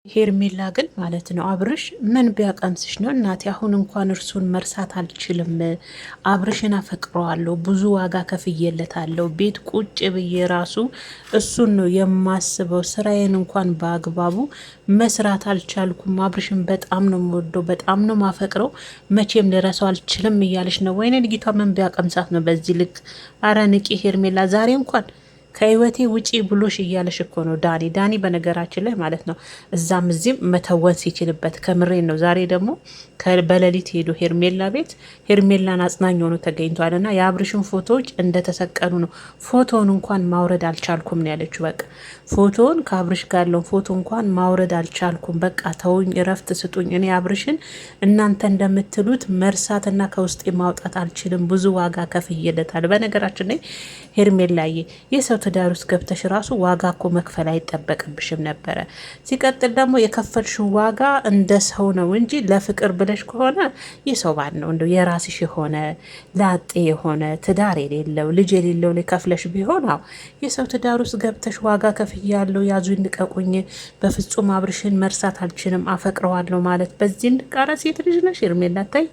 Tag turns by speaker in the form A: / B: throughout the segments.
A: ሄርሜላ ግን ማለት ነው አብርሽ ምን ቢያቀምስሽ ነው እናቴ? አሁን እንኳን እርሱን መርሳት አልችልም። አብርሽን አፈቅረዋለሁ፣ ብዙ ዋጋ ከፍዬለታለሁ። ቤት ቁጭ ብዬ ራሱ እሱን ነው የማስበው። ስራዬን እንኳን በአግባቡ መስራት አልቻልኩም። አብርሽን በጣም ነው የምወደው፣ በጣም ነው ማፈቅረው። መቼም ልረሳው አልችልም እያለች ነው። ወይኔ ልጅቷ ምን ቢያቀምሳት ነው በዚህ ልክ? አረ ንቂ ሄርሜላ፣ ዛሬ እንኳን ከህይወቴ ውጪ ብሎሽ እያለሽ እኮ ነው ዳኒ በነገራችን ላይ ማለት ነው እዛም እዚህም መተወን ሲችልበት ከምሬን ነው። ዛሬ ደግሞ በሌሊት ሄዶ ሄርሜላ ቤት ሄርሜላን አጽናኝ ሆኖ ተገኝቷል። እና የአብርሽን ፎቶዎች እንደተሰቀሉ ነው። ፎቶውን እንኳን ማውረድ አልቻልኩም ነው ያለችው። በቃ ፎቶውን ከአብርሽ ጋር ያለውን ፎቶ እንኳን ማውረድ አልቻልኩም። በቃ ተውኝ፣ እረፍት ስጡኝ። እኔ አብርሽን እናንተ እንደምትሉት መርሳትና ከውስጤ ማውጣት አልችልም። ብዙ ዋጋ ከፍዬለታለሁ። በነገራችን ላይ ሄርሜላዬ የሰው ትዳር ውስጥ ገብተሽ ራሱ ዋጋ እኮ መክፈል አይጠበቅብሽም ነበረ። ሲቀጥል ደግሞ የከፈልሽው ዋጋ እንደ ሰው ነው እንጂ ለፍቅር ብለሽ ከሆነ የሰው ባል ነው እንደው የራስሽ የሆነ ላጤ የሆነ ትዳር የሌለው ልጅ የሌለው ላይ ከፍለሽ ቢሆን አዎ የሰው ትዳር ውስጥ ገብተሽ ዋጋ ከፍያለሁ፣ ያዙ ንቀቁኝ፣ በፍጹም አብርሽን መርሳት አልችልም፣ አፈቅረዋለሁ ማለት በዚህ ንቃረ ሴት ልጅ ነሽ ሄርሜላ። ታይ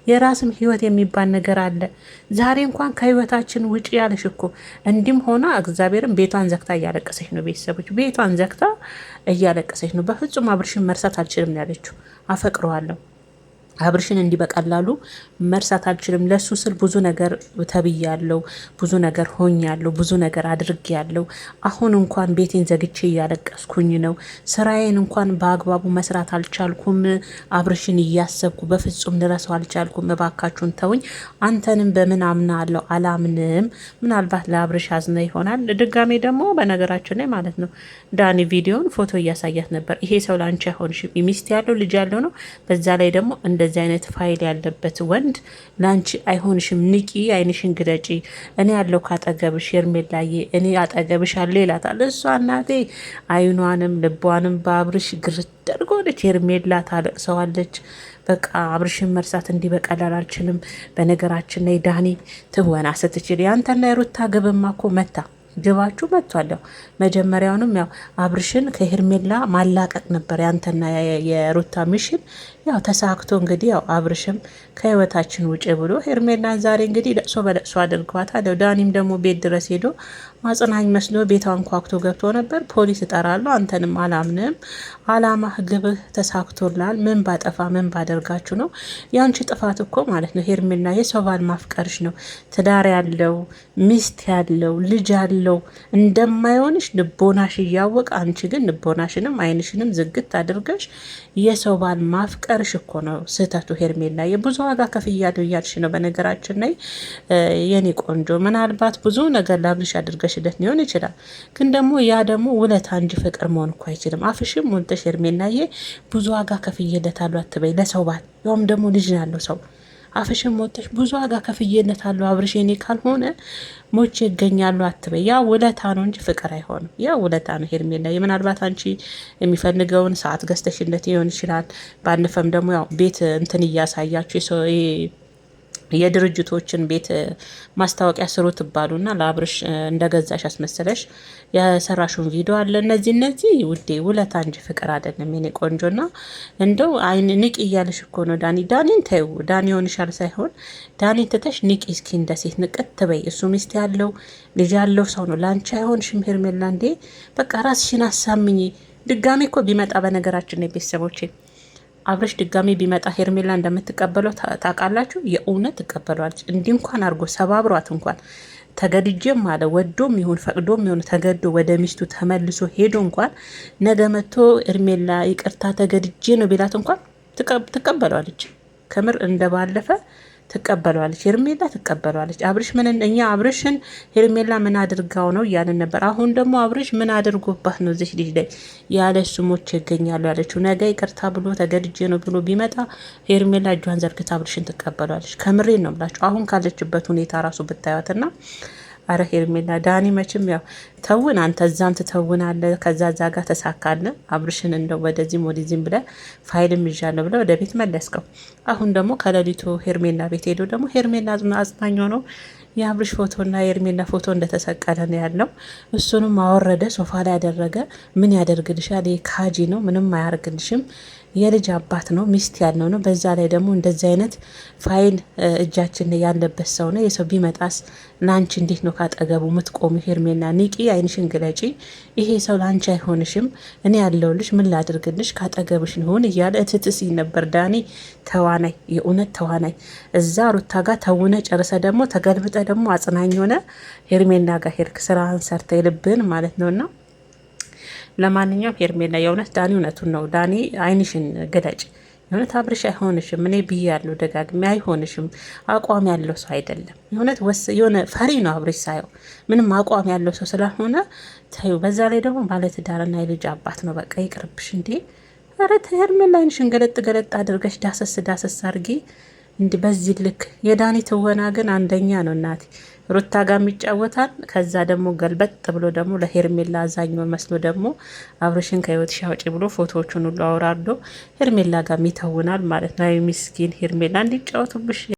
A: የራስም ህይወት የሚባል ነገር አለ። ዛሬ እንኳን ከህይወታችን ውጪ ያለሽ እኮ እንዲም ሆና እግዚአብሔርን ቤቷን ዘግታ እያለቀሰች ነው። ቤተሰቦች ቤቷን ዘግታ እያለቀሰች ነው። በፍጹም አብርሽን መርሳት አልችልም ነው ያለችው። አፈቅረዋለሁ አብርሽን እንዲህ በቀላሉ መርሳት አልችልም። ለሱ ስል ብዙ ነገር ተብያለሁ፣ ብዙ ነገር ሆኛለሁ፣ ብዙ ነገር አድርጌያለሁ። አሁን እንኳን ቤቴን ዘግቼ እያለቀስኩኝ ነው። ስራዬን እንኳን በአግባቡ መስራት አልቻልኩም። አብርሽን እያሰብኩ በፍጹም ልረሳው አልቻልኩም። እባካችሁን ተውኝ። አንተንም በምን አምናለሁ? አላምንም። ምናልባት ለአብርሽ አዝነ ይሆናል። ድጋሜ ደግሞ በነገራችን ላይ ማለት ነው ዳኒ ቪዲዮን ፎቶ እያሳያት ነበር። ይሄ ሰው ላንቺ አይሆንሽም፣ ሚስት ያለው ልጅ ያለው ነው። በዛ ላይ ደግሞ እንደዚህ አይነት ፋይል ያለበት ወንድ ላንቺ አይሆንሽም። ንቂ፣ አይንሽን ግለጪ። እኔ ያለው ካጠገብሽ ሄርሜላዬ፣ እኔ አጠገብሽ አለ ይላታል። እሷ እናቴ አይኗንም ልቧንም በአብርሽ ግርት አድርጎለች። ሄርሜላ ታለቅሰዋለች። በቃ አብርሽን መርሳት እንዲህ በቀላል አልችልም። በነገራችን ላይ ዳኒ ትወና ስትችል ያንተና የሩታ ግብማ እኮ መታ ግባችሁ መጥቷል። ያው መጀመሪያውንም ያው አብርሽን ከሄርሜላ ማላቀቅ ነበር ያንተና የሩታ ሚሽን። ያው ተሳክቶ እንግዲህ ያው አብርሽም ከህይወታችን ውጭ ብሎ ሄርሜላን ዛሬ እንግዲህ ለቅሶ በለቅሶ አድርጓታል። ዳኒም ደግሞ ቤት ድረስ ሄዶ ማጽናኝ መስሎ ቤቷን ኳክቶ ገብቶ ነበር። ፖሊስ እጠራለሁ፣ አንተንም አላምንም፣ አላማህ ግብህ ተሳክቶላል። ምን ባጠፋ ምን ባደርጋችሁ ነው? ያንቺ ጥፋት እኮ ማለት ነው ሄርሜላ የሰው ባል ማፍቀርሽ ነው። ትዳር ያለው ሚስት ያለው ልጅ ያለው እንደማይሆንሽ ልቦናሽ እያወቀ አንቺ ግን ልቦናሽንም አይንሽንም ዝግት አድርገሽ የሰው ባል ማፍቀርሽ እኮ ነው ስህተቱ። ሄርሜላ የብዙ ዋጋ ከፍያለሁ እያልሽ ነው። በነገራችን ላይ የኔ ቆንጆ ምናልባት ብዙ ነገር ላብልሽ አድርገሽለት ሊሆን ይችላል። ግን ደግሞ ያ ደግሞ ውለታ እንጂ ፍቅር መሆን እኮ አይችልም። አፍሽም ሞልተሽ ሄርሜላዬ ብዙ ዋጋ ከፍዬለታለሁ አትበይ ለሰው ባል፣ ያውም ደግሞ ልጅ ያለው ሰው። አፍሽን ሞተሽ ብዙ ዋጋ ከፍዬለታለሁ አብርሽ የኔ ካልሆነ ሞቼ ይገኛሉ አትበይ። ያ ውለታ ነው እንጂ ፍቅር አይሆንም። ያ ውለታ ነው ሄርሜላ። ምናልባት አንቺ የሚፈልገውን ሰዓት ገዝተሽለት ሊሆን ይችላል። ባለፈም ደግሞ ያው ቤት እንትን እያሳያችሁ የድርጅቶችን ቤት ማስታወቂያ ስሩ ትባሉና ለአብርሽ እንደገዛሽ አስመሰለሽ የሰራሽውን ቪዲዮ አለ። እነዚህ ውዴ ውለታ እንጂ ፍቅር አይደለም የኔ ቆንጆና እንደው አይን ንቅ እያለሽ እኮ ነው ዳኒን ተይው። ዳኒ ሆንሻል ሳይሆን ዳኒን ትተሽ ንቅ እስኪ እንደ ሴት ንቅት ትበይ። እሱ ሚስት ያለው ልጅ ያለው ሰው ነው። ላንቺ አይሆንሽም ሄርሜላ። እንዴ በቃ ራስሽን አሳምኚ። ድጋሜ እኮ ቢመጣ በነገራችን ነው ቤተሰቦቼ አብርሽ ድጋሜ ቢመጣ ሄርሜላ እንደምትቀበለው ታውቃላችሁ። የእውነት ትቀበሏለች። እንዲህ እንኳን አድርጎ ሰባብሯት እንኳን ተገድጄም አለ ወዶም ይሁን ፈቅዶም ይሁን ተገዶ ወደ ሚስቱ ተመልሶ ሄዶ እንኳን ነገ መጥቶ ሄርሜላ ይቅርታ ተገድጄ ነው ቢላት እንኳን ትቀበሏለች። ከምር እንደባለፈ ትቀበሏለች። ሄርሜላ ትቀበሏለች። አብርሽ እኛ አብርሽን ሄርሜላ ምን አድርጋው ነው እያልን ነበር። አሁን ደግሞ አብርሽ ምን አድርጎባት ነው እዚህ ልጅ ላይ ያለ ስሞች ይገኛሉ ያለችው? ነገ ይቅርታ ብሎ ተገድጄ ነው ብሎ ቢመጣ ሄርሜላ እጇን ዘርግታ አብርሽን ትቀበሏለች። ከምሬን ነው ብላችሁ አሁን ካለችበት ሁኔታ ራሱ ብታዩትና አረ ሄርሜላ ዳኒ መቼም ያው ተውን፣ አንተ እዛም ትተውናለ፣ ከዛ ዛ ጋር ተሳካለ። አብርሽን እንደው ወደዚህም ወደዚህም ብለ ፋይልም ይዣለሁ ብለ ወደ ቤት መለስከው። አሁን ደግሞ ከሌሊቱ ሄርሜላ ቤት ሄዶ ደግሞ ሄርሜላ አጽናኝ ሆኖ የአብርሽ ፎቶና የኤርሜላ ፎቶ እንደተሰቀለ ነው ያለው። እሱንም አወረደ፣ ሶፋ ላይ ያደረገ። ምን ያደርግልሻል? ካጂ ነው፣ ምንም አያርግልሽም። የልጅ አባት ነው፣ ሚስት ያለው ነው። በዛ ላይ ደግሞ እንደዚህ አይነት ፋይል እጃችን ያለበት ሰው ነው። የሰው ቢመጣስ ለአንቺ እንዴት ነው ካጠገቡ ምትቆሙ? ሄርሜላ ንቂ፣ አይንሽን ግለጪ። ይሄ ሰው ለአንቺ አይሆንሽም። እኔ ያለውልሽ፣ ምን ላድርግልሽ? ካጠገብሽ ንሆን እያለ እትትስ ነበር ዳኒ። ተዋናይ፣ የእውነት ተዋናይ። እዛ ሩታ ጋር ተውነ ጨርሰ ደግሞ ተገልብጠ ደግሞ አጽናኝ ሆነ ሄርሜላ ጋር ሄድክ። ስራህን ሰርተ የልብን ማለት ነውና ለማንኛውም ሄርሜላ የእውነት ዳኒ እውነቱን ነው። ዳኒ አይንሽን ግለጭ። የእውነት አብርሽ አይሆንሽም። እኔ ብያለሁ ደጋግሜ፣ አይሆንሽም። አቋም ያለው ሰው አይደለም። የእውነት የሆነ ፈሪ ነው አብርሽ ሳየው፣ ምንም አቋም ያለው ሰው ስላልሆነ ታዩ። በዛ ላይ ደግሞ ባለትዳርና የልጅ አባት ነው። በቃ ይቅርብሽ እንዴ! ኧረ ሄርሜላ አይንሽን ገለጥ ገለጥ አድርገሽ ዳሰስ ዳሰስ አድርጊ። እንዲህ በዚህ ልክ የዳኒ ትወና ግን አንደኛ ነው እናቴ። ሩታ ጋር ይጫወታል። ከዛ ደግሞ ገልበጥ ብሎ ደግሞ ለሄርሜላ አዛኝ መስሎ ደግሞ አብርሽን ከህይወትሽ አውጪ ብሎ ፎቶዎቹን ሁሉ አውራርዶ ሄርሜላ ጋር ይተውናል ማለት ነው። ምስኪን ሄርሜላ እንዲጫወቱብሽ